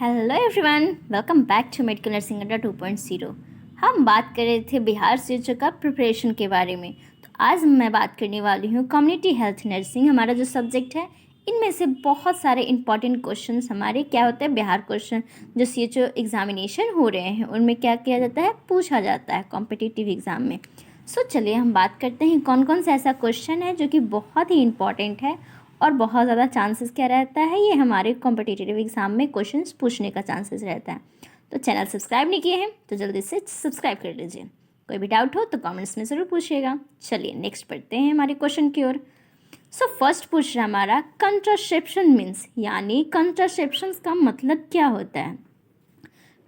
Hello everyone, welcome back to medical nursing Adda 2.0। हम बात कर रहे थे बिहार सीएचओ का प्रिपरेशन के बारे में। तो आज मैं बात करने वाली हूँ कम्युनिटी हेल्थ नर्सिंग, हमारा जो सब्जेक्ट है। इनमें से बहुत सारे इंपॉर्टेंट क्वेश्चंस हमारे क्या होते हैं, बिहार क्वेश्चन जो सीएचओ एग्जामिनेशन हो रहे हैं उनमें क्या किया जाता है, पूछा जाता है कॉम्पिटिटिव एग्जाम में। सो चलिए हम बात करते हैं कौन कौन सा ऐसा क्वेश्चन है जो कि बहुत ही इंपॉर्टेंट है और बहुत ज़्यादा चांसेस क्या रहता है, ये हमारे कॉम्पिटिटिव एग्जाम में क्वेश्चंस पूछने का चांसेस रहता है। तो चैनल सब्सक्राइब नहीं किए हैं तो जल्दी से सब्सक्राइब कर लीजिए। कोई भी डाउट हो तो कमेंट्स में ज़रूर पूछिएगा। चलिए नेक्स्ट पढ़ते हैं हमारे क्वेश्चन की ओर। सो फर्स्ट पूछ रहा हमारा कंट्रासेप्शन मीन्स, यानी कंट्रासेप्शन का मतलब क्या होता है।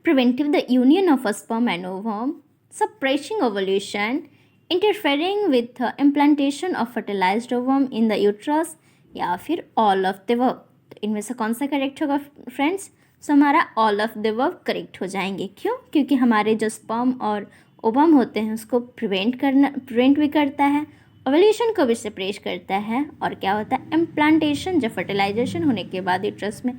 Preventive the union of a sperm and ovum, suppressing ovulation, interfering with the implantation of fertilized ovum in the uterus, या फिर ऑल ऑफ द वर्ब। तो इनमें से कौन सा करेक्ट होगा फ्रेंड्स? सो हमारा all of the verb correct हो जाएंगे। क्यों? क्योंकि हमारे जो स्पर्म और ओवम होते हैं उसको प्रिवेंट भी करता है, ओवुलेशन को भी सप्रेस करता है, और क्या होता है, इम्प्लांटेशन, जब फर्टिलाइजेशन होने के बाद यूट्रस में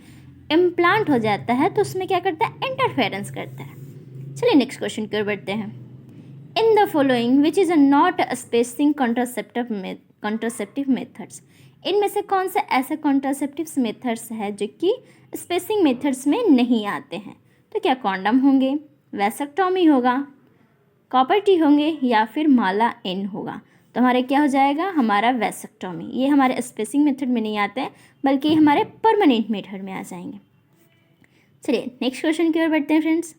इम्प्लांट हो जाता है तो उसमें क्या करता है, इंटरफेरेंस करता है। चलिए नेक्स्ट क्वेश्चन की ओर बढ़ते हैं। In the following which is not spacing contraceptive methods, इनमें से कौन से ऐसे कॉन्ट्रासेप्टिव मेथड्स है जो कि स्पेसिंग मेथड्स में नहीं आते हैं? तो क्या कॉन्डम होंगे, वैसेक्टॉमी होगा, कॉपर टी होंगे, या फिर माला एन होगा? तो हमारे क्या हो जाएगा, हमारा वैसेक्टॉमी। ये हमारे स्पेसिंग मेथड में नहीं आते हैं बल्कि हमारे परमानेंट मेथड में आ जाएंगे। चलिए नेक्स्ट क्वेश्चन की ओर बढ़ते हैं friends.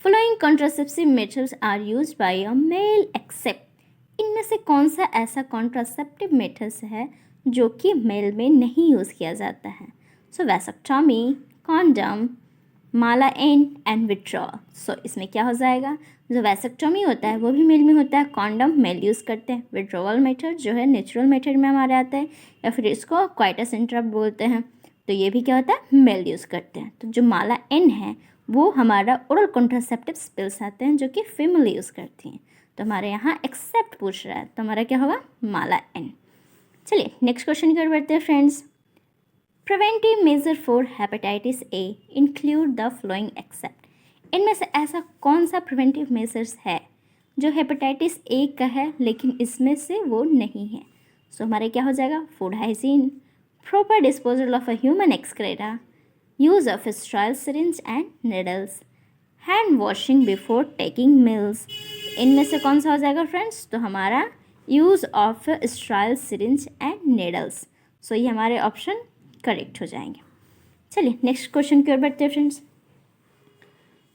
Following contraceptive methods are used by a male except, इनमें से कौन सा ऐसा कॉन्ट्रासेप्टिव मेथड्स है जो कि मेल में नहीं यूज़ किया जाता है? So vasectomy, condom, Mala and withdrawal. So इसमें क्या हो जाएगा, जो वैसेक्टॉमी होता है वो भी मेल में होता है, कॉन्डम मेल यूज़ करते हैं, विड्रॉवल मेथड जो है नेचुरल मेथड में हमारे आता है, या फिर इसको क्वाइटस इंटरप्ट बोलते हैं, तो ये भी क्या होता है, मेल यूज़ करते हैं। तो जो माला एन है वो हमारा ओरल कॉन्ट्रासेप्टिव पिल्स आते हैं जो कि फीमेल यूज़ करती हैं। तो हमारे यहाँ एक्सेप्ट पूछ रहा है तो हमारा क्या होगा, माला एन। चलिए नेक्स्ट क्वेश्चन की ओर बढ़ते हैं friends. Preventive measure for hepatitis A include the following except, इनमें से ऐसा कौन सा प्रिवेंटिव मेजर्स है जो हेपेटाइटिस ए का है लेकिन इसमें से वो नहीं है? सो हमारे क्या हो जाएगा, food hygiene, proper disposal of a human excreta, use of sterile syringe and needles, hand washing before taking meals. इनमें से कौन सा हो जाएगा फ्रेंड्स? तो हमारा use of sterile syringe and needles. So ये हमारे ऑप्शन करेक्ट हो जाएंगे। चलिए नेक्स्ट क्वेश्चन की ओर बढ़ते हैं friends.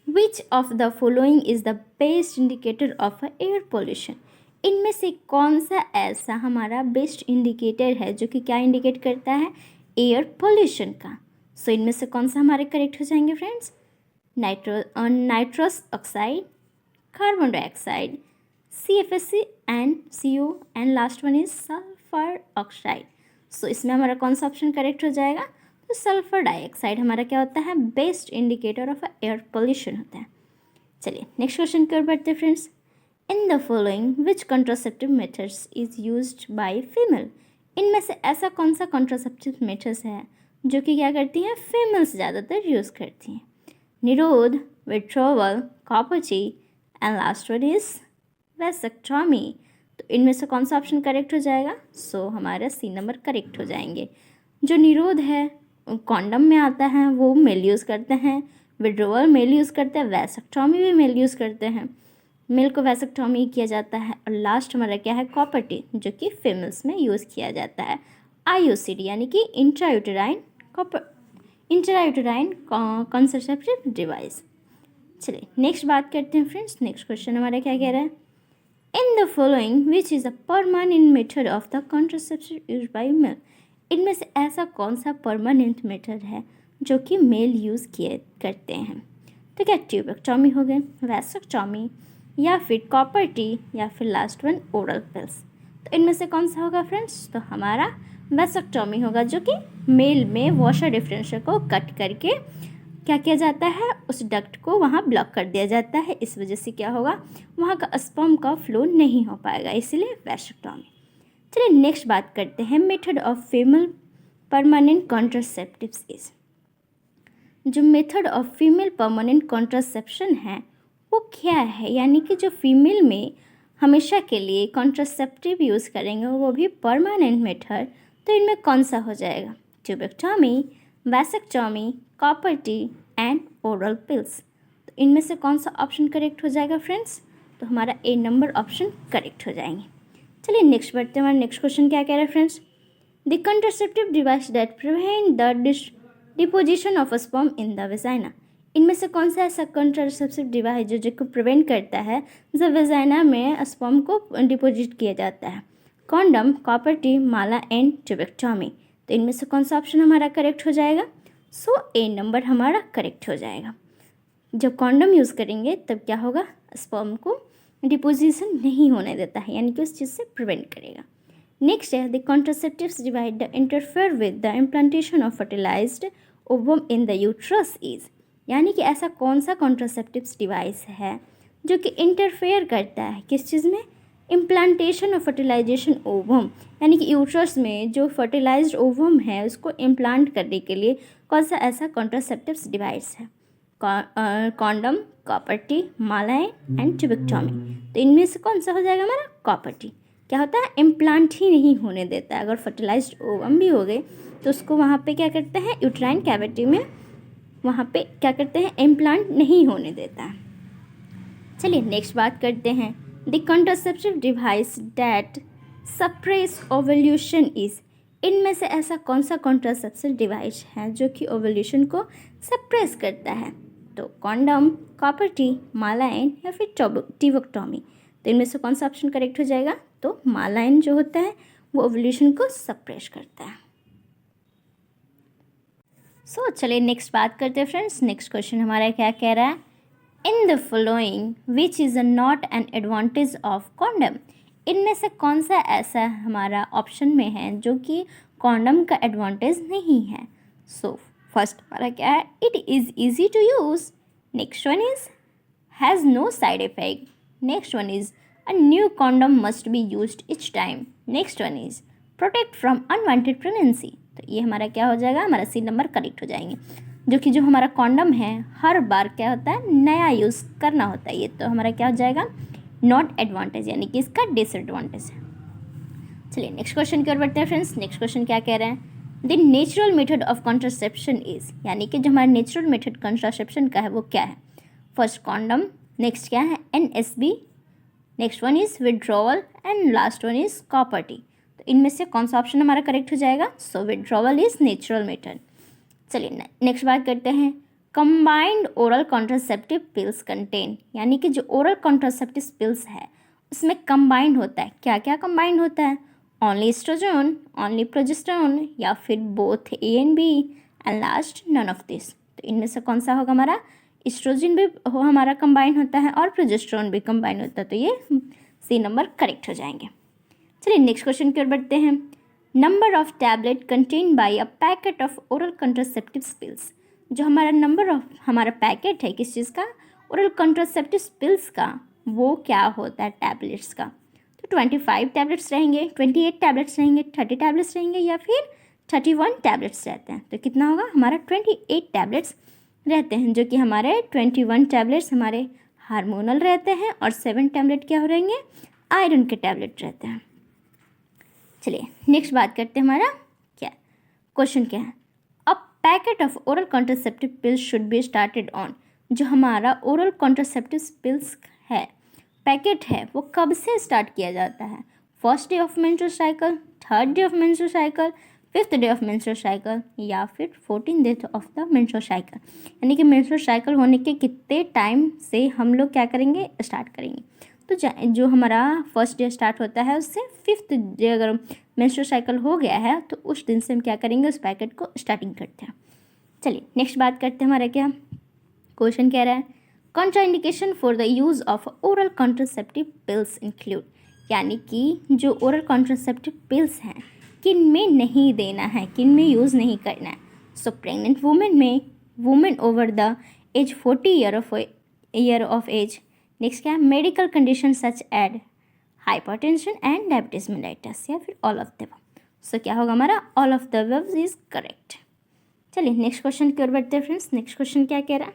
Which of the following is the best indicator of air pollution, इनमें से कौन सा ऐसा हमारा बेस्ट इंडिकेटर है जो कि क्या इंडिकेट करता है, एयर पोल्यूशन का? सो इनमें से कौन सा हमारे करेक्ट हो जाएंगे friends? Nitrous oxide, carbon dioxide, CFC and CO, and last one is sulphur oxide. So इसमें हमारा कौन सा ऑप्शन करेक्ट हो जाएगा? तो सल्फर डाइऑक्साइड हमारा क्या होता है, best indicator of air pollution होता है। चलिए नेक्स्ट क्वेश्चन की ओर बढ़ते हैं friends. In the following which contraceptive methods is used by female, इनमें से ऐसा कौन सा कॉन्ट्रासेप्टिव मेथड्स है जो कि क्या करती हैं, फीमेल्स ज़्यादातर यूज़ करती हैं? निरोध, withdrawal, copper T, and last one is vasectomy. तो इनमें से कौन सा ऑप्शन करेक्ट हो जाएगा? सो हमारा C नंबर करेक्ट हो जाएंगे। जो निरोध है कॉन्डम में आता है वो मेल यूज़ करते हैं, विड्रोवल मेल यूज़ करते हैं, वैसेक्टॉमी भी मेल यूज़ करते हैं, मेल को वैसेक्टॉमी किया जाता है, और लास्ट हमारा क्या है, कॉपर टी, जो कि फीमेल्स में यूज़ किया जाता है। IUCD यानी कि इंट्रायूटेराइन कॉन्ट्रासेप्टिव डिवाइस। चलिए नेक्स्ट बात करते हैं फ्रेंड्स। नेक्स्ट क्वेश्चन हमारा क्या कह रहा है, in the following which is a permanent method of the contraceptive use by male, इनमें से ऐसा कौन सा परमानेंट मेथड है जो कि मेल यूज़ किए करते हैं? तो क्या ट्यूबेक्टॉमी हो गए, वैसेक्टॉमी, या फिर कॉपर टी, या फिर लास्ट वन ओरल पिल्स? तो इनमें से कौन सा होगा फ्रेंड्स? तो हमारा वैसेक्टॉमी होगा, जो कि मेल में वॉशर डिफरेंशियल को कट करके क्या किया जाता है, उस डक्ट को वहाँ ब्लॉक कर दिया जाता है। इस वजह से क्या होगा, वहाँ का स्पर्म का फ्लो नहीं हो पाएगा, इसलिए वैसेक्टॉमी। चलिए नेक्स्ट बात करते हैं method of female permanent contraceptives is. जो method of female permanent contraception है वो क्या है, यानी कि जो फीमेल में हमेशा के लिए कॉन्ट्रासेप्टिव यूज़ करेंगे वो भी परमानेंट मेथड, तो इनमें कौन सा हो जाएगा? Tubectomy, vasectomy, copper T and oral pills. तो इनमें से कौन सा ऑप्शन करेक्ट हो जाएगा फ्रेंड्स? तो हमारा ए नंबर ऑप्शन करेक्ट हो जाएंगे। चलिए नेक्स्ट बढ़ते हैं। हमारा नेक्स्ट क्वेश्चन क्या कह रहा है friends? The contraceptive device that prevent the deposition of sperm in the vagina. इनमें से कौन सा ऐसा कंट्रासेप्टिव डिवाइस जो को प्रिवेंट करता है जब वेजाइना में स्पर्म को डिपोजिट किया जाता है? Condom, copper T, Mala and tubectomy. तो इनमें से कौन सा ऑप्शन हमारा करेक्ट हो जाएगा? सो ए नंबर हमारा करेक्ट हो जाएगा। जब कॉन्डम यूज़ करेंगे तब क्या होगा? स्पर्म को डिपोजिशन नहीं होने देता है, यानी कि उस चीज़ से प्रिवेंट करेगा। नेक्स्ट है the contraceptives device the interfere with the implantation of fertilised ovum in the uterus is. यानी कि ऐसा कौन सा कॉन्ट्रासेप्टिव्स डिवाइस है जो कि इंटरफेयर करता है किस चीज़ में? इम्प्लांटेशन और फर्टिलाइजेशन ओवम, यानी कि यूट्रस में जो फर्टिलाइज्ड ओवम है उसको इम्प्लांट करने के लिए कौन सा ऐसा कॉन्ट्रासेप्टिव्स डिवाइस है? Condom, copper T, Mala N and tubectomy. तो इनमें से कौन सा हो जाएगा हमारा? Copper T. क्या होता है? इम्प्लांट ही नहीं होने देता है। अगर फर्टिलाइज्ड ओवम भी हो गए तो उसको वहाँ पे क्या करते हैं? यूट्राइन कैविटी में वहाँ पे क्या करते हैं? इम्प्लांट नहीं होने देता है। चलिए नेक्स्ट बात करते हैं। The contraceptive device that suppress ovulation is. इनमें से ऐसा कौन सा कॉन्ट्रासेप्टिव डिवाइस है जो कि ओवल्यूशन को सप्रेस करता है? तो कॉन्डम, कॉपर टी, मालाइन या फिर ट्यूबेक्टॉमी। तो इनमें से कौन सा ऑप्शन करेक्ट हो जाएगा? तो मालाइन जो होता है वो ओवल्यूशन को सप्रेस करता है। सो चलिए नेक्स्ट बात करते हैं फ्रेंड्स। नेक्स्ट क्वेश्चन हमारा क्या कह रहा है? In the following which is not an advantage of condom. इनमें से कौन सा ऐसा हमारा ऑप्शन में है जो कि कॉन्डम का एडवांटेज नहीं है? सो फर्स्ट हमारा क्या है? It is easy to use. Next one is has no side effect. Next one is a new condom must be used each time. Next one is protect from unwanted pregnancy. तो ये हमारा क्या हो जाएगा? हमारा सी नंबर करेक्ट हो जाएंगे। जो कि जो हमारा कॉन्डम है हर बार क्या होता है? नया यूज़ करना होता है। ये तो हमारा क्या हो जाएगा? नॉट एडवांटेज, यानी कि इसका डिसएडवांटेज है। चलिए नेक्स्ट क्वेश्चन की ओर बढ़ते हैं फ्रेंड्स। नेक्स्ट क्वेश्चन क्या कह रहे हैं? The natural method of contraception is. यानी कि जो हमारा नेचुरल मेथड कॉन्ट्रासेप्शन का है वो क्या है? फर्स्ट कॉन्डम, नेक्स्ट क्या है? NSB, next one is withdrawal and last one is copper T. तो इनमें से कौन सा ऑप्शन हमारा करेक्ट हो जाएगा? सो विड्रॉवल इज़ नेचुरल मेथड। चलिए नेक्स्ट बात करते हैं। Combined oral contraceptive pills contain. यानी कि जो ओरल कॉन्ट्रासेप्टिव पिल्स है उसमें कंबाइंड होता है। क्या क्या कंबाइंड होता है? ओनली एस्ट्रोजन, ओनली प्रोजेस्टेरोन या फिर both A and B and last none of this. तो इनमें से कौन सा होगा हमारा? एस्ट्रोजन भी हमारा कंबाइन होता है और प्रोजेस्टेरोन भी कंबाइन होता है। तो ये सी नंबर करेक्ट हो जाएंगे। चलिए नेक्स्ट क्वेश्चन की ओर बढ़ते हैं। Number of tablet contain by a packet of oral contraceptive pills. जो हमारा नंबर ऑफ हमारा पैकेट है किस चीज़ का? ओरल कॉन्ट्रासेप्टिव पिल्स का, वो क्या होता है टैबलेट्स का? तो 25 टैबलेट्स रहेंगे, 28 टैबलेट्स रहेंगे, 30 टैबलेट्स रहेंगे या फिर 31 टैबलेट्स रहते हैं। तो कितना होगा? हमारा 28 टैबलेट्स रहते हैं, जो कि हमारे 21 टैबलेट्स हमारे हार्मोनल रहते हैं और 7 टैबलेट क्या हो रहेंगे? आयरन के टैबलेट रहते हैं। चलिए नेक्स्ट बात करते हैं। हमारा क्या क्वेश्चन क्या है? अ packet of oral contraceptive pills should be started on. जो हमारा ओरल कॉन्ट्रासेप्टिव पिल्स है पैकेट है वो कब से स्टार्ट किया जाता है? First day of menstrual cycle, third day of menstrual cycle, fifth day of menstrual cycle या फिर 14 day of the menstrual cycle. यानी कि मेंस्ट्रुअल साइकिल होने के कितने टाइम से हम लोग क्या करेंगे? स्टार्ट करेंगे। तो जो हमारा फर्स्ट डे स्टार्ट होता है उससे फिफ्थ डे अगर मेंस्ट्रुअल साइकिल हो गया है तो उस दिन से हम क्या करेंगे? उस पैकेट को स्टार्टिंग करते हैं। चलिए नेक्स्ट बात करते हैं। हमारा क्या क्वेश्चन कह रहा है? Contraindication for the use of oral contraceptive pills include. यानी कि जो ओरल कॉन्ट्रासेप्टिव पिल्स हैं किन में नहीं देना है, किन में यूज़ नहीं करना है? सो प्रेग्नेंट वुमेन में, women over the age 40 year of age. नेक्स्ट क्या है? Medical condition such as hypertension and diabetes mellitus या फिर all of the above. So क्या होगा हमारा? All of the above is correct. चलिए नेक्स्ट क्वेश्चन की ओर बढ़ते हैं फ्रेंड्स। नेक्स्ट क्वेश्चन क्या कह रहा है,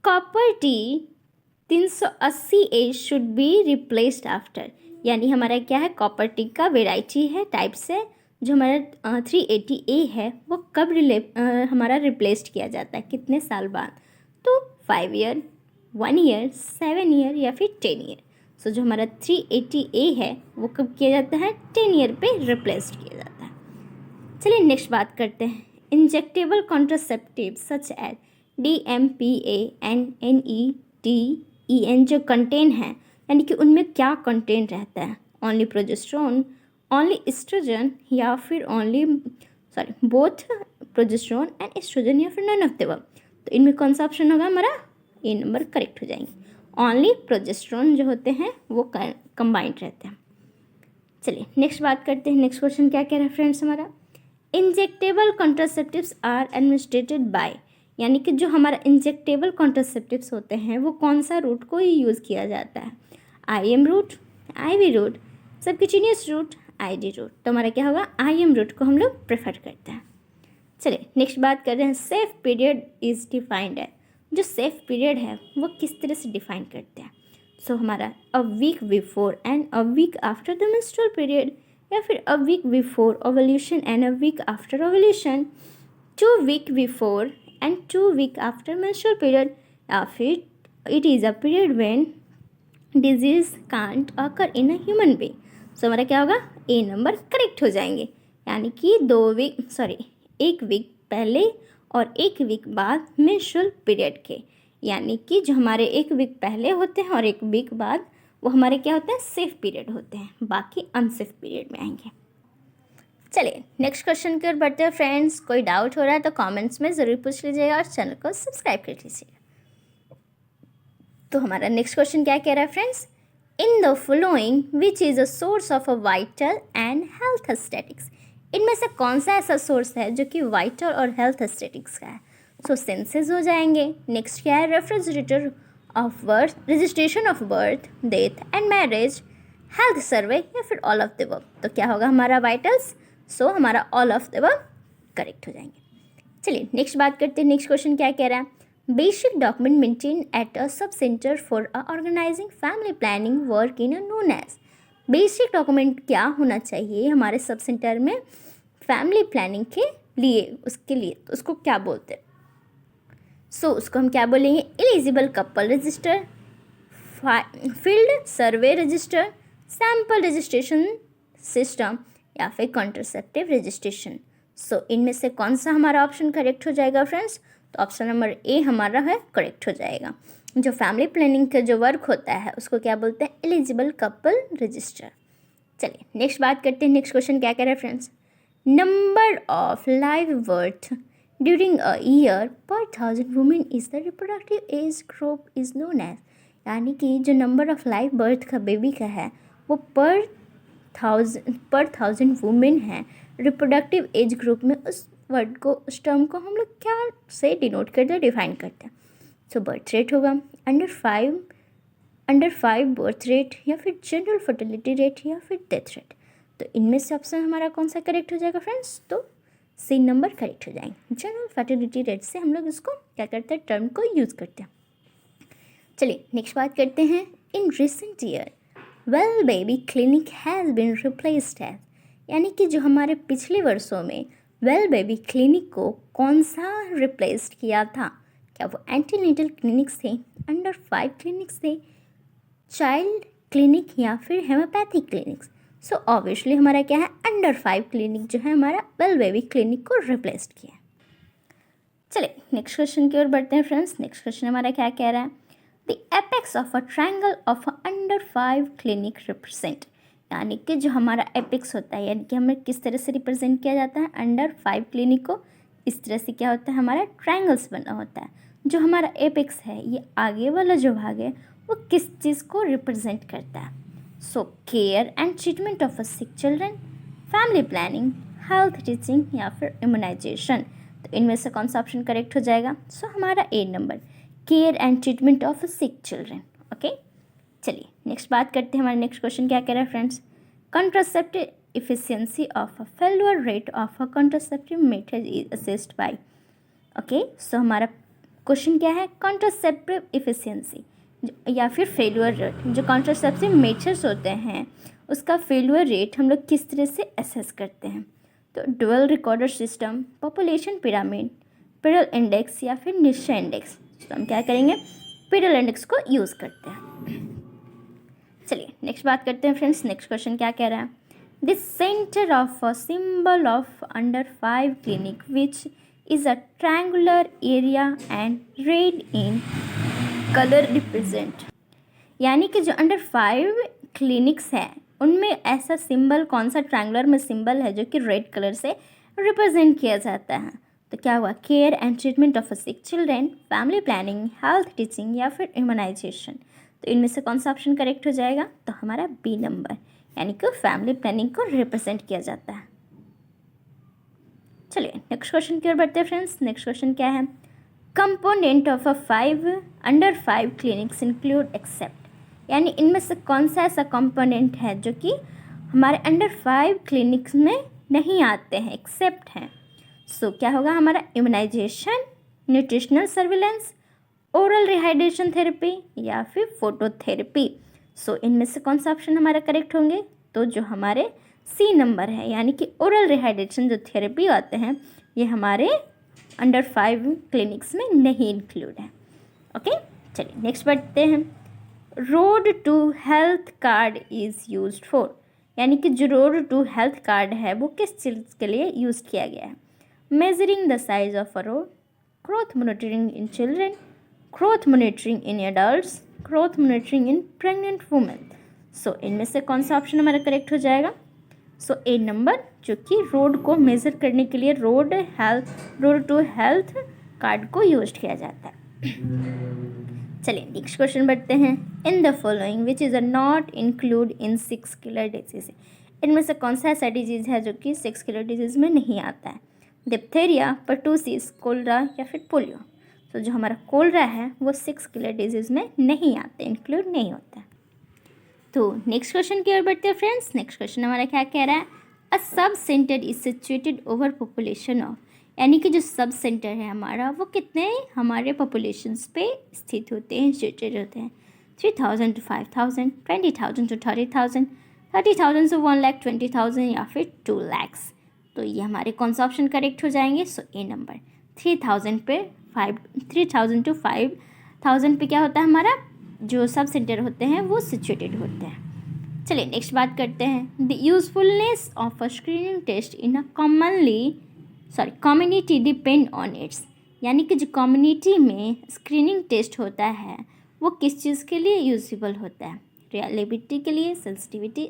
copper T 380 as should be replaced after, यानी हमारा क्या है, कॉपर टी का वेराइटी है, टाइप्स है, जो हमारा 380A है वो कब हमारा रिप्लेस्ड किया जाता है, कितने साल बाद, तो 5 ईयर, 1 ईयर, 7 ईयर या फिर 10 ईयर। सो जो हमारा 380A है वो कब किया जाता है, 10 ईयर पे रिप्लेस्ड किया जाता है। चलिए नेक्स्ट बात करते हैं, injectable contraceptive such as DMPA and NETEN जो कंटेन है, यानी कि उनमें क्या कंटेंट रहता है, ओनली प्रोजेस्टेरोन, ओनली एस्ट्रोजन या फिर बोथ प्रोजेस्टेरोन एंड एस्ट्रोजन या फिर नन ऑफ द अबव। तो इनमें कौन सा ऑप्शन होगा हमारा, ए नंबर करेक्ट हो जाएंगे। ओनली प्रोजेस्टेरोन जो होते हैं वो कंबाइंड रहते हैं। चलिए नेक्स्ट बात करते हैं, नेक्स्ट क्वेश्चन क्या कह रहा है फ्रेंड्स हमारा, injectable contraceptives are administered by, यानी कि जो हमारा इंजेक्टेबल कॉन्ट्रासेप्टिव्स होते हैं वो कौन सा रूट को यूज़ किया जाता है, IM route, IV route, subcutaneous route, ID route. तो हमारा क्या होगा, IM रूट को हम लोग प्रेफर करते हैं। चलिए नेक्स्ट बात कर रहे हैं, सेफ पीरियड इज़ डिफाइंड है, जो सेफ पीरियड है वो किस तरह से डिफाइन करते हैं। सो हमारा a week before and a week after the menstrual period, या फिर a week before ovulation and a week after ovulation, 2 week before and 2 week after menstrual period, या फिर it is a period when disease can't occur in a human being. So हमारा क्या होगा, ए number correct हो जाएंगे, यानी कि 1 week पहले और 1 वीक बाद मेंस्ट्रुअल पीरियड के, यानी कि जो हमारे 1 वीक पहले होते हैं और 1 वीक बाद वो हमारे क्या होते हैं, सेफ पीरियड होते हैं, बाकी अनसेफ पीरियड में आएंगे। चलिए नेक्स्ट क्वेश्चन की ओर बढ़ते हैं फ्रेंड्स। कोई डाउट हो रहा है तो कमेंट्स में ज़रूर पूछ लीजिएगा और चैनल को सब्सक्राइब कर लीजिएगा। तो हमारा नेक्स्ट क्वेश्चन क्या कह रहा है friends, in the following which is a source of a vital and health statics, इनमें से कौन सा ऐसा सोर्स है जो कि वाइटल और हेल्थ स्टैटिक्स का है। सो सेंसेस हो जाएंगे। नेक्स्ट क्या है, refrigerator of birth, registration of birth, death and marriage, health survey या फिर ऑल ऑफ द अबव। तो क्या होगा हमारा वाइटल्स, सो हमारा all of the above correct हो जाएंगे। चलिए नेक्स्ट बात करते हैं, नेक्स्ट क्वेश्चन क्या कह रहा है, basic document maintain at a sub centre for organising family planning work in known as, basic document क्या होना चाहिए हमारे सब सेंटर में फैमिली प्लानिंग के लिए, उसके लिए तो उसको क्या बोलते हैं। सो उसको हम क्या बोलेंगे, eligible couple register, field survey register, sample registration system या फिर कॉन्ट्रासेप्टिव रजिस्ट्रेशन। सो इनमें से कौन सा हमारा ऑप्शन करेक्ट हो जाएगा फ्रेंड्स, तो ऑप्शन नंबर ए हमारा है करेक्ट हो जाएगा। जो फैमिली प्लानिंग का जो वर्क होता है उसको क्या बोलते हैं, एलिजिबल कपल रजिस्टर। चलिए नेक्स्ट बात करते हैं, नेक्स्ट क्वेश्चन क्या कह रहा है friends, number of live birth during a year per 1000 women is the reproductive age group is known as, यानी कि जो नंबर ऑफ लाइव बर्थ का बेबी का है वो पर 1000 वुमेन है रिप्रोडक्टिव एज ग्रुप में, उस वर्ड को, उस टर्म को हम लोग क्या से डिनोट करते हैं, डिफाइन करते हैं। सो बर्थ रेट होगा अंडर 5 बर्थ रेट, या फिर जनरल फर्टिलिटी रेट, या फिर डेथ रेट। तो इनमें से ऑप्शन हमारा कौन सा करेक्ट हो जाएगा फ्रेंड्स, तो सी नंबर करेक्ट हो जाएंगे। जनरल फर्टिलिटी रेट से हम लोग इसको क्या करते हैं, टर्म को यूज़ करते हैं। चलिए नेक्स्ट बात करते हैं, in recent year well baby clinic has been replaced as, यानी कि जो हमारे पिछले वर्षों में वेल बेबी क्लिनिक को कौन सा रिप्लेस्ड किया था, क्या वो एंटीनेटल क्लिनिक्स थे, अंडर 5 क्लिनिक्स थे, चाइल्ड क्लिनिक या फिर हेमोपैथिक क्लिनिक्स। सो ऑब्वियसली हमारा क्या है, अंडर 5 क्लिनिक जो है हमारा वेल बेबी क्लिनिक को रिप्लेस्ड किया। चलिए नेक्स्ट क्वेश्चन की ओर बढ़ते हैं फ्रेंड्स। नेक्स्ट क्वेश्चन हमारा क्या कह रहा है, the apex of a triangle of under 5 clinic represent, यानी कि जो हमारा एपेक्स होता है, यानी कि हमें किस तरह से रिप्रेजेंट किया जाता है अंडर 5 क्लिनिक को, इस तरह से क्या होता है, हमारा ट्रायंगल्स बना होता है। जो हमारा एपेक्स है, ये आगे वाला जो भाग है वो किस चीज़ को रिप्रेजेंट करता है। So care and treatment of a sick children, family planning, health teaching या फिर इम्यूनाइजेशन। तो इनमें से कौन सा ऑप्शन करेक्ट हो जाएगा, सो हमारा A number, care and treatment of sick children. Okay चलिए नेक्स्ट बात करते हैं, हमारा नेक्स्ट क्वेश्चन क्या कह रहा है friends, contraceptive efficiency of a failure rate of a contraceptive method is assessed by. Okay, so हमारा क्वेश्चन क्या है, कॉन्ट्रासेप्टिव इफिशियंसी या फिर फेल्यूर रेट। जो कॉन्ट्रासेप्टिव मेथड्स होते हैं उसका फेल्यूर रेट हम लोग किस तरह से असेस करते हैं, तो dual recorder system, population pyramid, pearl index या फिर निश्चय इंडेक्स। तो हम क्या करेंगे, पिरल इंडेक्स को यूज़ करते हैं। चलिए नेक्स्ट बात करते हैं फ्रेंड्स। नेक्स्ट क्वेश्चन क्या कह रहा है, the centre of a symbol of under 5 clinic which is a triangular area and red in color represent। यानी कि जो अंडर 5 क्लिनिक्स हैं उनमें ऐसा सिंबल कौन सा ट्रायंगुलर में सिंबल है जो कि रेड कलर से रिप्रेजेंट किया जाता है। तो क्या हुआ, care and treatment of sick children, family planning, health teaching या फिर इम्यूनाइजेशन। तो इनमें से कौन सा ऑप्शन करेक्ट हो जाएगा, तो हमारा बी नंबर, यानी कि फैमिली प्लानिंग को रिप्रेजेंट किया जाता है। चलिए नेक्स्ट क्वेश्चन की ओर बढ़ते हैं फ्रेंड्स। नेक्स्ट क्वेश्चन क्या है, component of a 5 under 5 clinics include except. यानी इनमें से कौन सा ऐसा कंपोनेंट है जो कि हमारे अंडर 5 क्लिनिक्स में नहीं आते हैं, एक्सेप्ट हैं। सो क्या होगा हमारा, immunisation, nutritional surveillance, oral rehydration therapy या फिर फोटोथेरेपी। सो इनमें से कौन सा ऑप्शन हमारा करेक्ट होंगे, तो जो हमारे सी नंबर है, यानी कि ओरल रिहाइड्रेशन जो थेरेपी आते हैं ये हमारे अंडर 5 क्लिनिक्स में नहीं इंक्लूड है। ओके, चलिए नेक्स्ट बढ़ते हैं। Road to health card is used for. यानी कि जो रोड टू हेल्थ कार्ड है वो किस चीज़ के लिए यूज़ किया गया है, measuring the size of a road, growth monitoring in children, growth monitoring in adults, growth monitoring in pregnant women. So इनमें से कौन सा ऑप्शन हमारा करेक्ट हो जाएगा, सो ए नंबर, जो कि रोड को मेज़र करने के लिए रोड टू हेल्थ कार्ड को यूज किया जाता है। चलिए नेक्स्ट क्वेश्चन बढ़ते हैं। In the following which is a not include in 6 killer disease. इनमें से कौन सा ऐसा डिजीज़ है जो कि 6 किलर डिजीज़ में नहीं आता है, डिप्थेरिया, पर्टूसिस, कोलरा या फिर पोलियो। तो जो हमारा कोलरा है वो 6 किलर डिजीज़ में नहीं आते, इंक्लूड नहीं होता है। तो नेक्स्ट क्वेश्चन की ओर बढ़ते हैं फ्रेंड्स। नेक्स्ट क्वेश्चन हमारा क्या कह रहा है, a sub centre is situated over population of. यानी कि जो सब सेंटर है हमारा वो कितने हमारे पॉपुलेशंस पे स्थित होते हैं, सिचुएटेड होते हैं, 3000 to 5000, 20,000 to 30,000, 30,000 to 1,20,000 या फिर 2 lakhs। तो ये हमारे कौन सा ऑप्शन करेक्ट हो जाएंगे, सो ए नंबर, 3000 to 5,000 पे क्या होता है हमारा, जो सब सेंटर होते हैं वो सिचुएटेड होते हैं। चलिए नेक्स्ट बात करते हैं। The usefulness of a screening test in a community depend on its. यानी कि जो कम्युनिटी में स्क्रीनिंग टेस्ट होता है वो किस चीज़ के लिए यूजेबल होता है, रिलायबिलिटी के लिए, सेंसिटिविटी,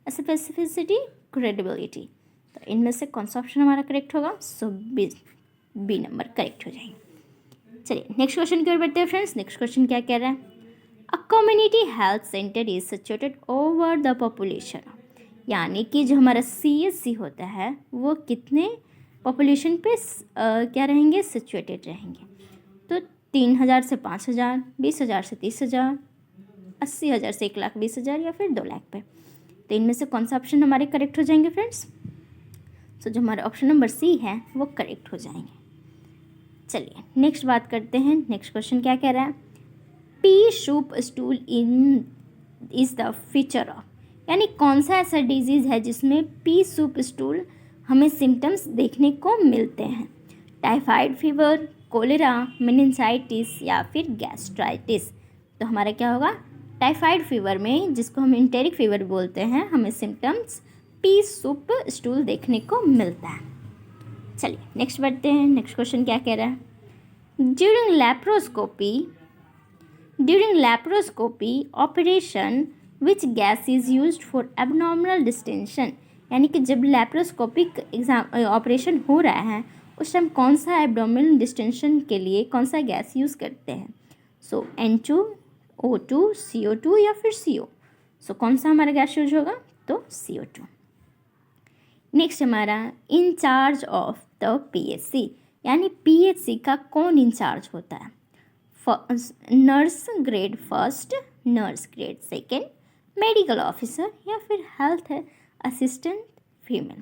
स्पेसिफिसिटी, क्रेडिबिलिटी। तो इनमें से कौन सा ऑप्शन हमारा करेक्ट होगा, सो बी नंबर करेक्ट हो जाएंगे। चलिए नेक्स्ट क्वेश्चन की ओर बढ़ते हैं फ्रेंड्स। नेक्स्ट क्वेश्चन क्या कह रहा है, a community health centre is situated over the population. यानी कि जो हमारा CSC होता है वो कितने पॉपुलेशन पे क्या रहेंगे, सिचुएटेड रहेंगे। तो 3,000 से 5,000, 20,000 से 30,000, 80,000 से 1,20,000 या फिर 2 लाख पे। तो इनमें से कौन सा ऑप्शन हमारे करेक्ट हो जाएंगे फ्रेंड्स, सो जो हमारा ऑप्शन नंबर सी है वो करेक्ट हो जाएंगे। चलिए नेक्स्ट बात करते हैं। नेक्स्ट क्वेश्चन क्या कह रहा है, P soup stool in is the feature of. यानी कौन सा ऐसा डिजीज़ है जिसमें पी सूप स्टूल हमें सिम्टम्स देखने को मिलते हैं, टाइफाइड फीवर, कोलेरा, मेनिंजाइटिस या फिर गैस्ट्राइटिस। तो हमारा क्या होगा, टाइफाइड फीवर में, जिसको हम इंटेरिक फीवर बोलते हैं, हमें सिम्टम्स पी सूप स्टूल देखने को मिलता है। चलिए नेक्स्ट बढ़ते हैं। नेक्स्ट क्वेश्चन क्या कह रहा है, during laparoscopy operation which gas is used for abnormal distension. यानी कि जब लैप्रोस्कोपिक ऑपरेशन हो रहा है उस टाइम कौन सा एब्डोमिनल डिस्टेंशन के लिए कौन सा गैस यूज़ करते हैं, सो N2, O2, CO2 या फिर CO। सो कौन सा हमारा गैस यूज होगा, तो CO2। नेक्स्ट हमारा इंचार्ज ऑफ द PHC। यानी PHC का कौन इंचार्ज होता है, nurse grade 1, nurse grade 2, medical officer या फिर हेल्थ असिस्टेंट फीमेल।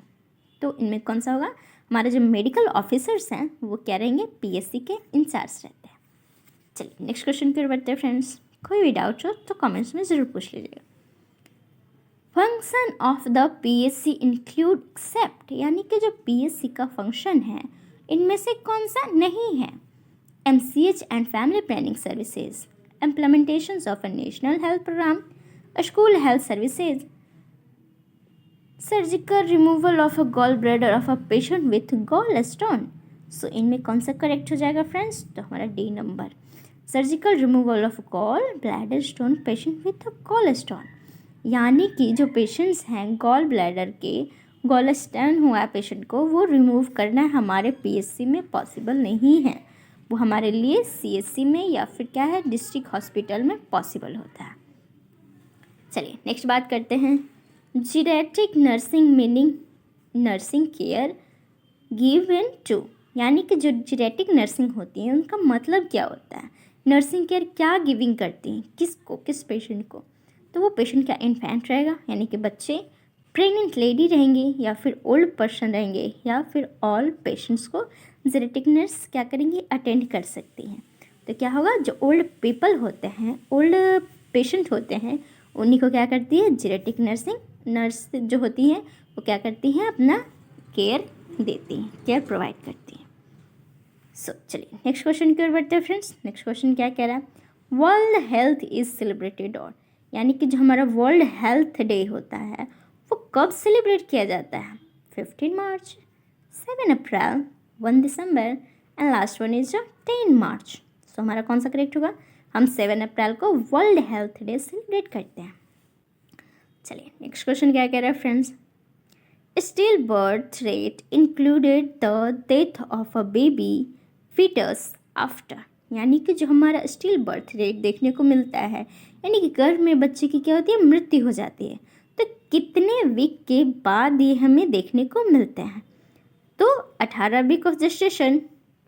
तो इनमें कौन सा होगा? हमारे जो मेडिकल ऑफिसर्स हैं वो क्या रहेंगे? पीएससी के इंचार्ज रहते हैं। चलिए नेक्स्ट क्वेश्चन की ओर बढ़ते हैं फ्रेंड्स। कोई भी डाउट हो तो कमेंट्स में ज़रूर पूछ लीजिएगा। Function of the PSC include except, यानी कि जो पीएससी का फंक्शन है इनमें से कौन सा नहीं है? MCH and family planning services, implementation of a national health programme, school health services, surgical removal of a gall bladder of a patient with gall stone. So इनमें कौन सा करेक्ट हो जाएगा फ्रेंड्स? तो हमारा D number, surgical removal of gall bladder stone patient with gall stone, यानी कि जो पेशेंट्स हैं गॉल ब्लैडर के गॉल स्टोन हुआ है पेशेंट को, वो रिमूव करना हमारे पीएससी में पॉसिबल नहीं है, वो हमारे लिए सीएससी में या फिर क्या है डिस्ट्रिक्ट हॉस्पिटल में पॉसिबल होता है। चलिए नेक्स्ट बात करते हैं। Geriatric nursing meaning nursing care given to, यानी कि जो जीरेटिक नर्सिंग होती है उनका मतलब क्या होता है? नर्सिंग केयर क्या गिविंग करती हैं, किसको, किस पेशेंट को? तो वो पेशेंट क्या इन्फेंट रहेगा, यानी कि बच्चे, प्रेग्नेंट लेडी रहेंगे, या फिर ओल्ड पर्सन रहेंगे, या फिर ऑल पेशेंट्स को जेनेटिक नर्स क्या करेंगी? अटेंड कर सकती हैं। तो क्या होगा? जो ओल्ड पीपल होते हैं, ओल्ड पेशेंट होते हैं, उन्हीं को क्या करती है? जेनेटिक नर्स जो होती हैं वो क्या करती हैं? अपना केयर देती हैं, केयर प्रोवाइड करती हैं। सो चलिए नेक्स्ट क्वेश्चन की ओर बढ़ते हैं फ्रेंड्स। नेक्स्ट क्वेश्चन क्या कह रहा है? World health is celebrated on, यानी कि जो हमारा वर्ल्ड हेल्थ डे होता है वो कब सेलिब्रेट किया जाता है? 15 मार्च, 7 अप्रैल, 1 दिसंबर एंड लास्ट वन इज 10 मार्च। सो हमारा कौन सा करेक्ट होगा? हम 7 अप्रैल को वर्ल्ड हेल्थ डे सेलिब्रेट करते हैं। चलिए नेक्स्ट क्वेश्चन क्या कह रहा है friends? Still birth rate included the death of a baby foetus after, यानी कि जो हमारा स्टिल बर्थ रेट देखने को मिलता है, यानी कि गर्भ में बच्चे की क्या होती है? मृत्यु हो जाती है। तो कितने वीक के बाद ये हमें देखने को मिलते हैं? तो 18 week of gestation,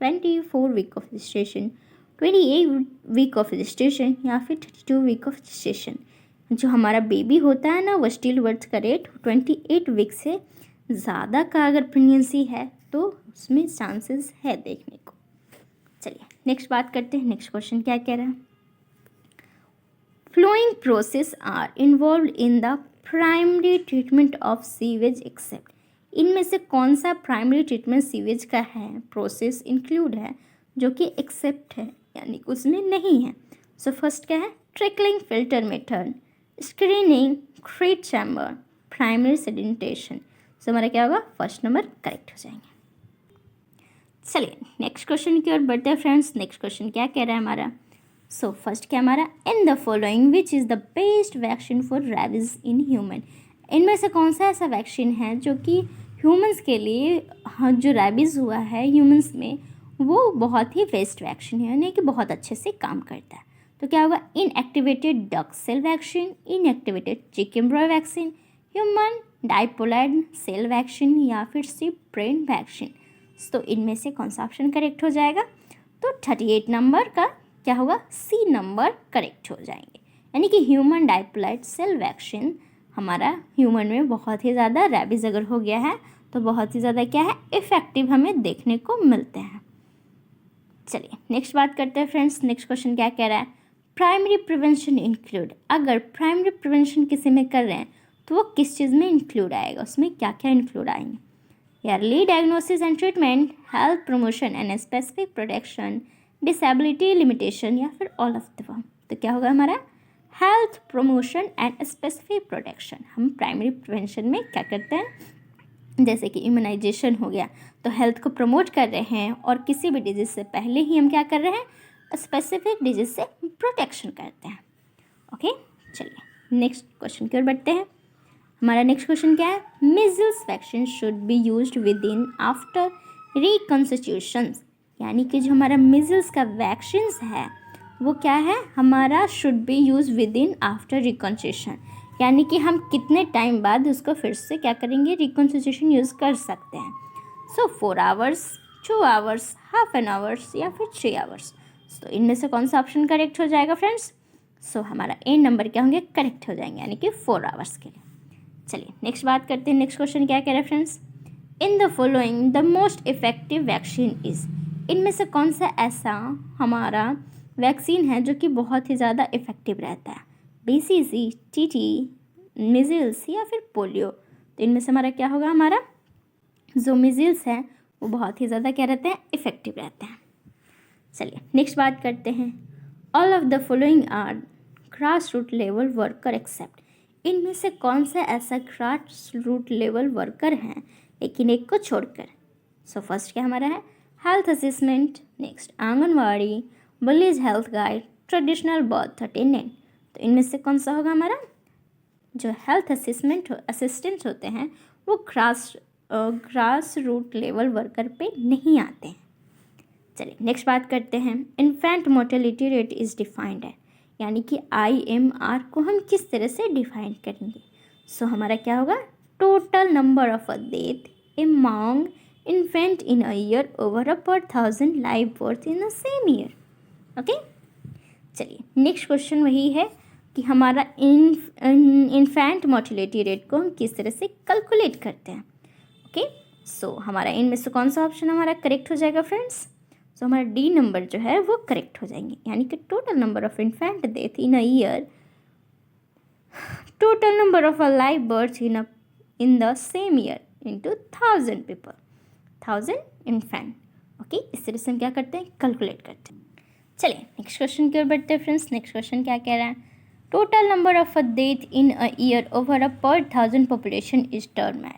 24 week of gestation, 28 week of gestation, या फिर 32 वीक ऑफ जेस्टेशन। जो हमारा बेबी होता है ना वो स्टिल बर्थ का रेट 28 वीक से ज़्यादा का अगर प्रेगनेंसी है तो उसमें चांसेस है देखने को। चलिए नेक्स्ट बात करते हैं। नेक्स्ट क्वेश्चन क्या कह रहा है? Following process are involve in the primary treatment of sewage except, इनमें से कौन सा प्राइमरी ट्रीटमेंट सीवेज का है प्रोसेस इंक्लूड है जो कि एक्सेप्ट है, यानी कि उसमें नहीं है? सो फर्स्ट क्या है? Trickling filter method, screening, grit chamber, primary sedimentation. So हमारा क्या होगा? फर्स्ट नंबर करेक्ट हो जाएंगे। चलिए नेक्स्ट क्वेश्चन की ओर बढ़ते हैं फ्रेंड्स। नेक्स्ट क्वेश्चन क्या कह रहा है हमारा? सो फर्स्ट क्या हमारा? इन the following which is the best vaccine for rabies in human, इनमें से कौन सा ऐसा वैक्सीन है जो कि ह्यूमंस के लिए, हाँ, जो रैबीज़ हुआ है ह्यूमंस में वो बहुत ही बेस्ट वैक्सीन है, यानी कि बहुत अच्छे से काम करता है। तो क्या होगा? Inactivated duck cell vaccine, inactivated chick embryo vaccine, human diploid cell vaccine, या फिर सिप ब्रेन वैक्सीन। तो इनमें से कौन सा ऑप्शन करेक्ट हो जाएगा? तो 38 नंबर का क्या होगा? सी नंबर करेक्ट हो जाएंगे, यानी कि ह्यूमन डाइपोलाइड सेल वैक्सीन हमारा ह्यूमन में बहुत ही ज़्यादा, रैबीज अगर हो गया है तो बहुत ही ज़्यादा क्या है? इफ़ेक्टिव हमें देखने को मिलते हैं। चलिए नेक्स्ट बात करते हैं फ्रेंड्स। नेक्स्ट क्वेश्चन क्या कह रहा है? प्राइमरी प्रिवेंशन इंक्लूड, अगर प्राइमरी प्रिवेंशन किसी में कर रहे हैं तो वो किस चीज़ में इंक्लूड आएगा? उसमें क्या क्या इंक्लूड आएंगे? Early diagnosis and treatment, health promotion and specific protection, disability limitation, या फिर ऑल ऑफ द अबव। तो क्या होगा हमारा? Health promotion and specific protection. हम प्राइमरी प्रिवेंशन में क्या करते हैं? जैसे कि इम्यूनाइजेशन हो गया तो हेल्थ को प्रमोट कर रहे हैं, और किसी भी डिजीज़ से पहले ही हम क्या कर रहे हैं? स्पेसिफिक डिजीज़ से प्रोटेक्शन करते हैं। ओके चलिए नेक्स्ट क्वेश्चन की ओर बढ़ते हैं। हमारा नेक्स्ट क्वेश्चन क्या है? Measles vaccine should be used within after reconstitutions, यानी कि जो हमारा मीजल्स का वैक्सीन है वो क्या है? हमारा should be use with in after reconstitution, यानी कि हम कितने टाइम बाद उसको फिर से क्या करेंगे? रिकॉन्स्टिट्यूशन यूज़ कर सकते हैं। सो 4 hours, 2 hours, half an hours, या फिर 3 आवर्स। तो इनमें से कौन सा ऑप्शन करेक्ट हो जाएगा फ्रेंड्स? सो हमारा ए नंबर क्या होंगे? करेक्ट हो जाएंगे, यानी कि 4 आवर्स के लिए। चलिए नेक्स्ट बात करते हैं। नेक्स्ट क्वेश्चन क्या कह रहा है friends, in the following the most effective vaccine is, इनमें से कौन सा ऐसा हमारा वैक्सीन है जो कि बहुत ही ज़्यादा इफेक्टिव रहता है, BCG, TT, मिज़िल्स या फिर पोलियो। तो इनमें से हमारा क्या होगा, हमारा जो मिज़िल्स है वो बहुत ही ज़्यादा क्या रहते हैं, इफेक्टिव रहते हैं। चलिए नेक्स्ट बात करते हैं, all of the following are grass root level worker except, इनमें से कौन सा ऐसा ग्रास रूट लेवल वर्कर हैं लेकिन एक को छोड़कर। सो फर्स्ट क्या हमारा है, health assessment, next anganwadi, village health guide, traditional birth attendant. तो इनमें से कौन सा होगा हमारा, जो हेल्थ असिस्टेंट होते हैं वो ग्रास रूट लेवल वर्कर पे नहीं आते हैं। चलिए नेक्स्ट बात करते हैं, infant mortality rate is defined है, यानी कि IMR को हम किस तरह से डिफाइन करेंगे। सो हमारा क्या होगा, total number of a death among infant in a year over a per 1000 live birth in the same year। Okay, चलिए नेक्स्ट क्वेश्चन वही है कि हमारा इन्फेंट मोर्टेलिटी रेट को हम किस तरह से कैलकुलेट करते हैं। ओके, सो हमारा इनमें से कौन सा ऑप्शन हमारा करेक्ट हो जाएगा फ्रेंड्स। सो हमारा डी नंबर जो है वो करेक्ट हो जाएंगे, यानी कि total number of infant death in a year, total number of a live birth in the same year into 1000 people, 1000 infant. Okay, इस तरह से हम क्या करते हैं, कैलकुलेट करते हैं। चलिए नेक्स्ट क्वेश्चन की ओर बढ़ते हैं फ्रेंड्स। नेक्स्ट क्वेश्चन क्या कह रहा है, total number of a death in a year over a पर 1000 पॉपुलेशन इज टर्म है,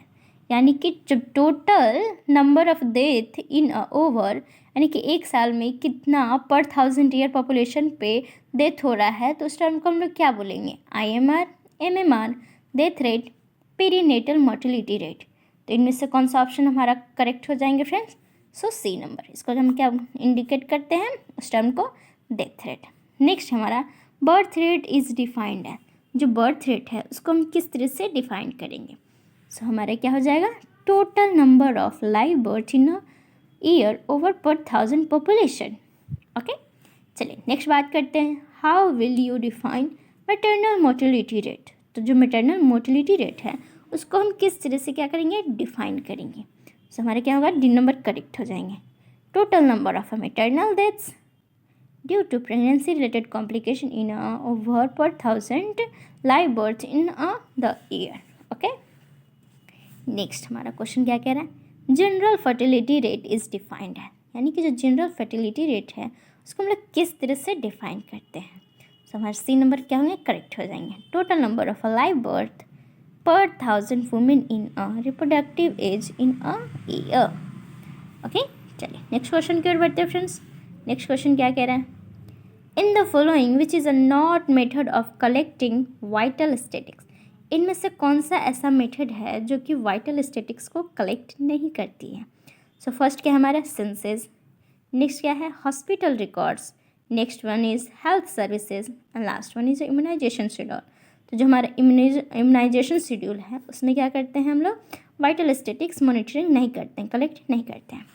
यानी कि जब total number of death in a over, यानी कि एक साल में कितना पर 1000 ईयर पॉपुलेशन पे डेथ हो रहा है, तो उस टर्म को हम लोग क्या बोलेंगे, IMR, MMR, death rate, perinatal mortality rate. तो इनमें से कौन सा ऑप्शन हमारा करेक्ट हो जाएंगे फ्रेंड्स। सो सी नंबर, इसको हम क्या इंडिकेट करते हैं, उस टर्म को डेथ रेट। नेक्स्ट हमारा बर्थ रेट इज़ डिफाइंड है, जो बर्थ रेट है उसको हम किस तरह से डिफाइन करेंगे। सो हमारा क्या हो जाएगा, total number of live birth in a year over per 1000 population. Okay, चलिए नेक्स्ट बात करते हैं, how will you define maternal mortality rate. तो जो मैटरनल मोर्टेलिटी रेट है उसको हम किस तरह से क्या करेंगे, डिफाइन करेंगे। सो हमारा क्या होगा, डी नंबर करेक्ट हो जाएंगे, total number of maternal deaths due to pregnancy related complication in over per 1000 live birth in the year. Okay, next हमारा क्वेश्चन क्या कह रहा है, general fertility rate is defined है, यानी कि जो जनरल फर्टिलिटी रेट है उसको हम लोग किस तरह से डिफाइन करते हैं। सो हमारे सी नंबर क्या होंगे, करेक्ट हो जाएंगे, total number of a live birth per 1000 women in a reproductive age in a year. Okay, चलिए नेक्स्ट क्वेश्चन की ओर बढ़ते हैं फ्रेंड्स। नेक्स्ट क्वेश्चन क्या कह रहा है, in the following which is a not method of collecting vital statics, इनमें से कौन सा ऐसा मेथड है जो कि वाइटल स्टैटिक्स को कलेक्ट नहीं करती है। सो फर्स्ट क्या है हमारा, सेंसेस, नेक्स्ट क्या है, hospital records, next one is health services and last one is immunization schedule. तो जो हमारा इम्यूनाइजेशन शेड्यूल है उसमें क्या करते हैं हम लोग, वाइटल स्टैटिक्स मॉनिटरिंग नहीं करते हैं, कलेक्ट नहीं करते हैं।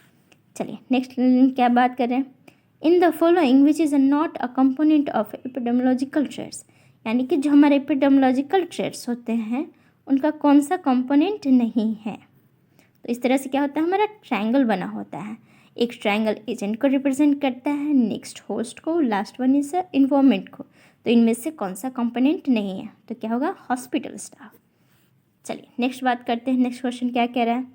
चलिए नेक्स्ट क्या बात कर रहे हैं, in the following which is not a component of epidemiological trends, यानी कि जो हमारे एपिडेमियोलॉजिकल ट्रेड्स होते हैं उनका कौन सा कंपोनेंट नहीं है। तो इस तरह से क्या होता है, हमारा ट्रायंगल बना होता है, एक ट्रायंगल एजेंट को रिप्रेजेंट करता है, नेक्स्ट होस्ट को, लास्ट वन इज इन्फॉर्मेंट को। तो इनमें से कौन सा कंपोनेंट नहीं है, तो क्या होगा, हॉस्पिटल स्टाफ। चलिए नेक्स्ट बात करते हैं। नेक्स्ट क्वेश्चन क्या कह रहा है,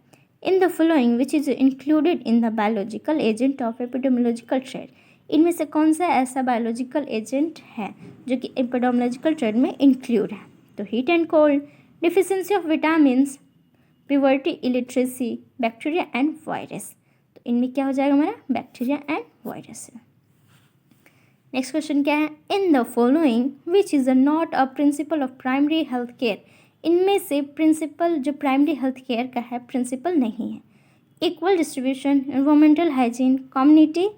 in the following which is included in the biological agent of epidemiological triad, इनमें से कौन सा ऐसा बायोलॉजिकल एजेंट है जो कि एपिडेमियोलॉजिकल ट्रेड में इंक्लूड है। तो heat and cold, deficiency of vitamins, puberty, illiteracy, bacteria and virus. तो इनमें क्या हो जाएगा हमारा, bacteria and virus. Next question क्या है, in the following which is not a principle of primary health care, इनमें से प्रिंसिपल जो प्राइमरी हेल्थ केयर का है प्रिंसिपल नहीं है। Equal distribution, environmental hygiene, community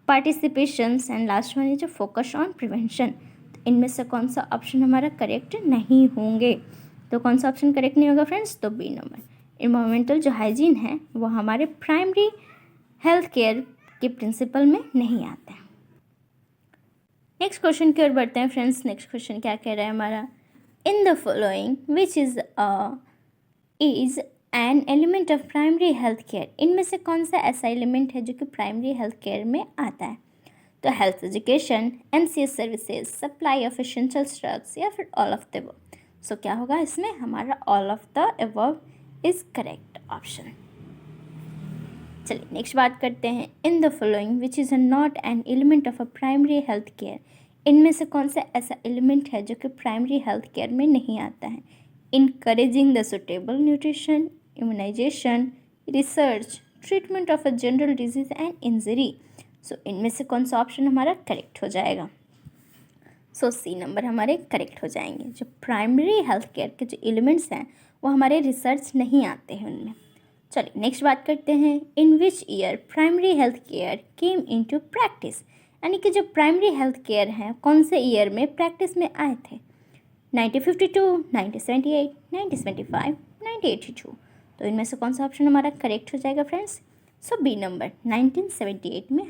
participation and last one is focus on prevention. तो इनमें से कौन सा ऑप्शन हमारा करेक्ट नहीं होंगे, तो कौन सा ऑप्शन करेक्ट नहीं होगा फ्रेंड्स, तो बी नंबर, एनवायरमेंटल जो हाइजीन है वो हमारे प्राइमरी हेल्थ केयर के प्रिंसिपल में नहीं आता है। नेक्स्ट क्वेश्चन की ओर बढ़ते हैं फ्रेंड्स। नेक्स्ट क्वेश्चन क्या कह रहा है हमारा, इन the following which is an element of primary health care, इनमें से कौन सा ऐसा एलिमेंट है जो कि प्राइमरी हेल्थ केयर में आता है? तो health education, MCS services, supply of essential drugs, या फिर all of the above. So क्या होगा इसमें? हमारा all of the above is correct option. चलिए नेक्स्ट बात करते हैं। In the following which is not an element of a primary health care, इनमें से कौन सा ऐसा एलिमेंट है जो कि प्राइमरी हेल्थ केयर में नहीं आता है? Encouraging the suitable nutrition, immunization, research, treatment of a general disease and injury. So इनमें से कौन सा ऑप्शन हमारा करेक्ट हो जाएगा? सो सी नंबर हमारे करेक्ट हो जाएंगे। जो प्राइमरी हेल्थ केयर के जो एलिमेंट्स हैं वो हमारे रिसर्च नहीं आते हैं उनमें। चलिए नेक्स्ट बात करते हैं। In which year primary health care came into practice, यानी कि जो प्राइमरी हेल्थ केयर हैं कौन से ईयर में प्रैक्टिस में आए थे? 1952, 1978, 1975, 1982। तो इनमें से कौन सा ऑप्शन हमारा करेक्ट हो जाएगा फ्रेंड्स? सो बी नंबर 1978 में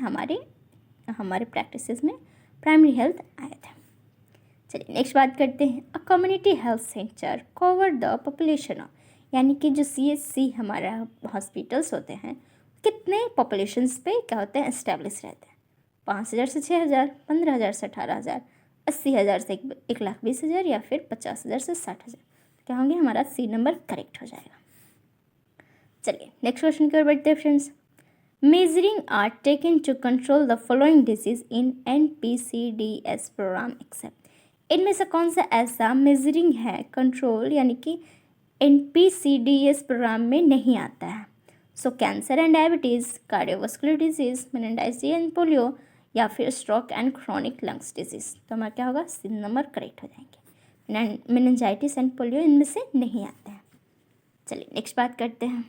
हमारे प्रैक्टिसेस में प्राइमरी हेल्थ आया था। चलिए नेक्स्ट बात करते हैं। A community health centre cover the population of, यानी कि जो CHC हमारा हॉस्पिटल्स होते हैं कितने पॉपुलेशंस पे क्या होते हैं? इस्टेब्लिश रहते हैं। 5,000 से 6,000, 15,000 से 18,000, 80,000 से 1,20,000, या फिर 50,000 से 60,000। क्या होंगे? हमारा सी नंबर करेक्ट हो जाएगा। चलिए नेक्स्ट क्वेश्चन की ओर बढ़ते हैं friends. Measuring are taken to control the following disease in NPCDS program except, इनमें से कौन सा ऐसा मेजरिंग है कंट्रोल यानी कि NPCDS प्रोग्राम में नहीं आता है? So cancer and diabetes, cardiovascular disease, meningitis and polio, या फिर stroke and chronic lungs disease. तो हमारा क्या होगा? सी नंबर करेक्ट हो जाएंगे। मेनिंजाइटिस एंड पोलियो इनमें से नहीं आते हैं। चलिए नेक्स्ट बात करते हैं।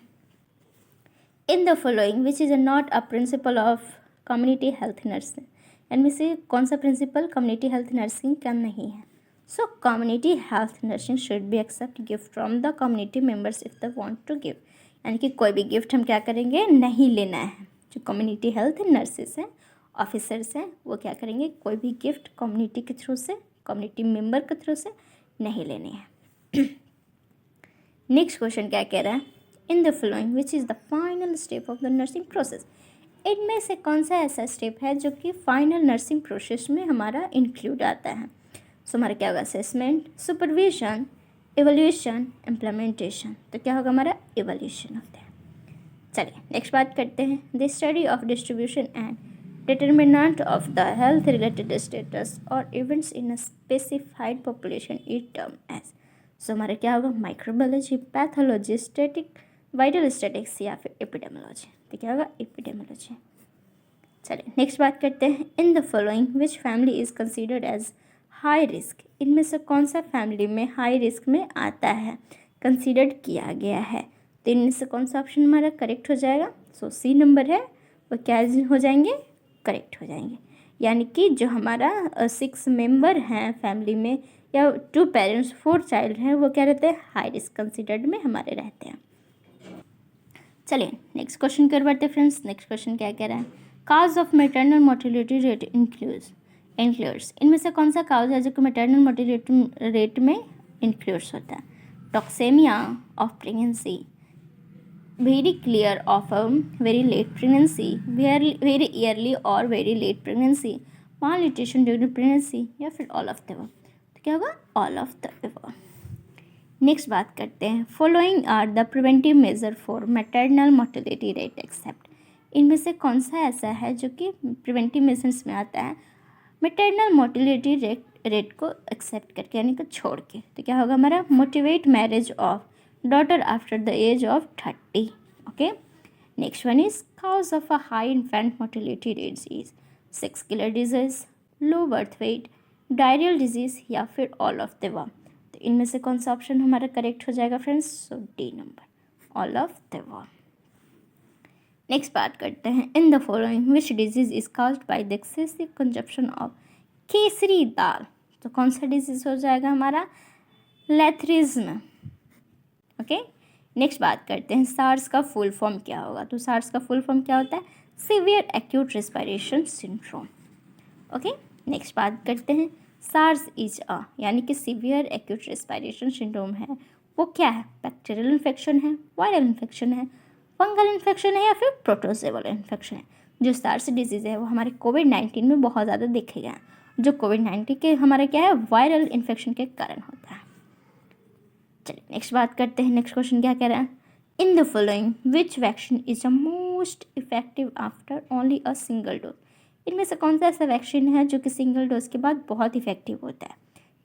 In the following which is not a principle of community health nursing, इनमें से कौन सा प्रिंसिपल कम्युनिटी हेल्थ नर्सिंग का नहीं है? So community health nursing should be accept gift from the community members if they want to give, यानी कि कोई भी गिफ्ट हम क्या करेंगे? नहीं लेना है। जो कम्युनिटी हेल्थ नर्सेस हैं, ऑफिसर्स हैं, वो क्या करेंगे? कोई भी गिफ्ट कम्युनिटी के थ्रू से, कम्युनिटी मेम्बर के थ्रू से नहीं लेने हैं। नेक्स्ट क्वेश्चन क्या कह रहा है? In the following which is the final step of the nursing process, इनमें से कौन सा ऐसा स्टेप है जो कि फाइनल नर्सिंग प्रोसेस में हमारा इंक्लूड आता है? सो हमारा क्या होगा? Assessment, supervision, evolution, implementation. तो क्या होगा? हमारा एवोल्यूशन होता है। चलिए नेक्स्ट बात करते हैं। The study of distribution and determinant of the health related status और events in a specified population is term as. So हमारा क्या होगा? Microbiology, pathology, static vital statics, या फिर एपिडेमोलॉजी। तो क्या होगा? एपिडेमोलॉजी। चलिए नेक्स्ट बात करते हैं। In the following which family is considered as high risk, इनमें से कौन सा फैमिली में हाई रिस्क में आता है, कंसिडर्ड किया गया है? तो इनमें से कौन सा ऑप्शन हमारा करेक्ट हो जाएगा? सो सी नंबर है वो क्या हो जाएंगे? करेक्ट हो जाएंगे। यानी कि जो हमारा 6 मेंबर हैं फैमिली में, या 2 पेरेंट्स 4 चाइल्ड हैं, वो क्या रहते हैं? हाई रिस्क कंसिडर्ड में हमारे रहते हैं। चलिए नेक्स्ट क्वेश्चन कर बढ़ते फ्रेंड्स। नेक्स्ट क्वेश्चन क्या कह रहा है? Cause of maternal mortality rate includes, इनमें से कौन सा काज है जो कि मैटरनल मोर्टेलिटी रेट में इंक्लूड्स होता है? Toxaemia of pregnancy, very clear of a very late pregnancy, very early और very late pregnancy, malnutrition during pregnancy, या फिर ऑल ऑफ द अबव। तो क्या होगा? All of the above. Next बात करते हैं। Following are the preventive measure for maternal mortality rate accept, इनमें से कौन सा ऐसा है जो कि प्रिवेंटिव मेजर्स में आता है मैटरनल मोर्टेलिटी रेट को एक्सेप्ट करके, यानी कि छोड़ के? तो क्या होगा हमारा? Motivate marriage of daughter after the age of 30। Okay. Next one is cause of a high infant mortality rates is six killer disease, low birth weight, diarrheal disease, या फिर ऑल ऑफ द अबव। तो इनमें से कौन सा option हमारा correct हो जाएगा friends? So D number, all of the above. Next बात करते हैं। In the following which disease is caused by the excessive consumption of kesari dal, तो कौन सा डिजीज हो जाएगा हमारा? लेथरिज्म। ओके। नेक्स्ट बात करते हैं। सार्स का फुल फॉर्म क्या होगा? तो सार्स का फुल फॉर्म क्या होता है? Severe acute respiration syndrome. Okay. Next बात करते हैं। सार्स इज यानी कि सीवियर एक्यूट रेस्पिरेशन सिंड्रोम है, वो क्या है? बैक्टीरियल इन्फेक्शन है, वायरल इन्फेक्शन है, फंगल इन्फेक्शन है या फिर प्रोटोजोअल इन्फेक्शन है। जो सार्स डिजीज़ है वो हमारे कोविड-19 में बहुत ज़्यादा देखे गए हैं। जो कोविड-19 के हमारे क्या है, वायरल इन्फेक्शन के कारण होता है। चलिए नेक्स्ट बात करते हैं। नेक्स्ट क्वेश्चन क्या कह रहा है? In the following which vaccine is the most effective after only a single dose? इनमें से कौन सा ऐसा वैक्सीन है जो कि सिंगल डोज के बाद बहुत इफेक्टिव होता है?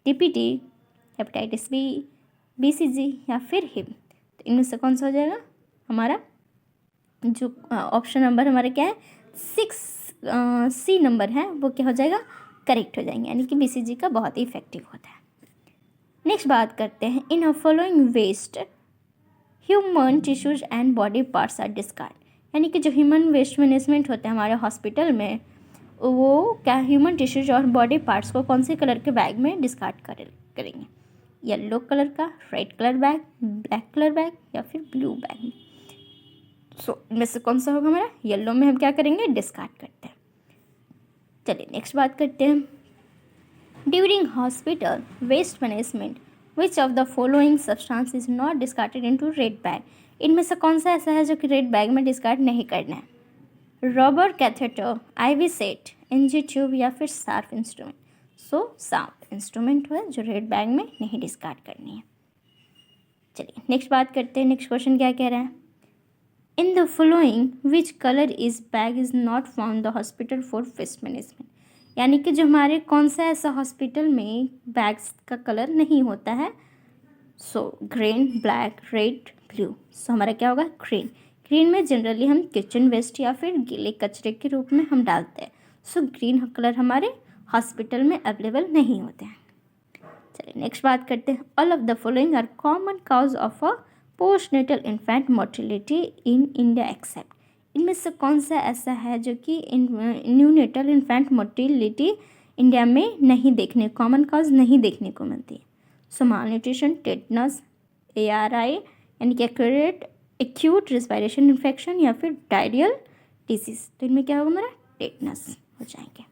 टीपीटी, हेपेटाइटिस बी, बीसीजी या फिर हिम? तो इनमें से कौन सा हो जाएगा? हमारा जो ऑप्शन नंबर हमारा क्या है, 6 सी नंबर है, वो क्या हो जाएगा? करेक्ट हो जाएंगे, यानी कि बीसीजी का बहुत ही इफेक्टिव होता है। नेक्स्ट बात करते हैं। In a following waste human tissues and body parts are discard, यानी कि जो ह्यूमन वेस्ट मैनेजमेंट होता है हमारे हॉस्पिटल में, वो क्या ह्यूमन टिश्यूज और बॉडी पार्ट्स को कौन से कलर के बैग में डिस्कार्ड करेंगे? येलो कलर का, red colour bag, black colour bag या फिर ब्लू बैग में? सो इनमें से कौन सा होगा हमारा? येलो में हम क्या करेंगे? डिस्कार्ड करते हैं। चलिए नेक्स्ट बात करते हैं। During hospital waste management which of the following substance is not discarded into red bag? इनमें से कौन सा ऐसा है जो कि रेड बैग में डिस्कार्ड नहीं करना है? Rubber catheter, IV set, NG tube या फिर sharp instrument? So sharp instrument है जो रेड बैग में नहीं डिस्कार्ड करनी है। चलिए नेक्स्ट बात करते हैं। नेक्स्ट क्वेश्चन क्या कह रहा है? In the following which colour is bag is not found the hospital for waste management? यानी कि जो हमारे कौन सा ऐसा हॉस्पिटल में बैग्स का कलर नहीं होता है? So green, black, red, blue. So हमारा क्या होगा? ग्रीन। ग्रीन में जनरली हम किचन वेस्ट या फिर गीले कचरे के रूप में हम डालते हैं। सो ग्रीन कलर हमारे हॉस्पिटल में अवेलेबल नहीं होते हैं। चलिए नेक्स्ट बात करते हैं। All of the following are common cause of a postnatal infant mortality in India except? इनमें से कौन सा ऐसा है जो कि न्यूनेटल इन्फेंट मोर्टेलिटी इंडिया में नहीं देखने, कॉमन काज नहीं देखने को मिलती है? सो माल न्यूट्रिशन, टेटनस, ARI यानी कि एक्यूट रेस्पिरेशन इन्फेक्शन या फिर डायरियल डिजीज? तो इनमें क्या होगा हमारा? टेटनस हो जाएंगे।